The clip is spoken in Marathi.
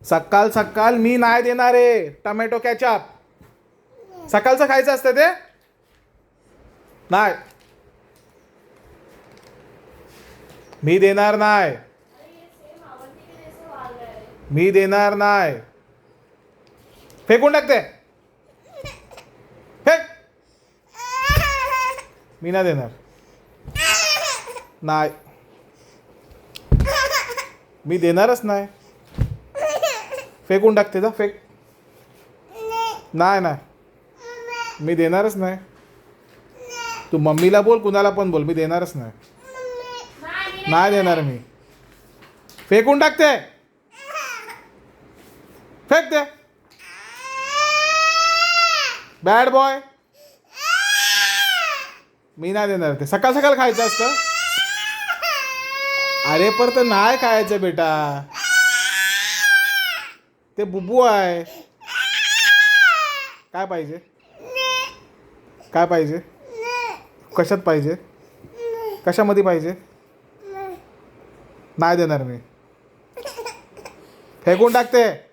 सकाळ सकाळ मी नाही देणार आहे टोमॅटो कॅचअप. सकाळचं खायचं असतं ते नाही. मी देणार नाही. मी देणार नाही. फेकून टाकते. फेक. मी नाही देणार. नाही मी देणारच नाही. फेकून टाकते जा. फेक. नाही नाही मी देणारच नाही. तू मम्मीला बोल कुणाला पण बोल मी देणारच नाही. नाही देणार मी. फेकून टाकते. फेक दे. Bad boy. मी नाही देणार ते. सकाळ सकाळ खायचं असतं. अरे पर तर नाही खायचं बेटा. ते बुबू आहे. काय पाहिजे. काय पाहिजे. कशात पाहिजे. कशामध्ये पाहिजे. नाही देणार मी. फेकून टाकते.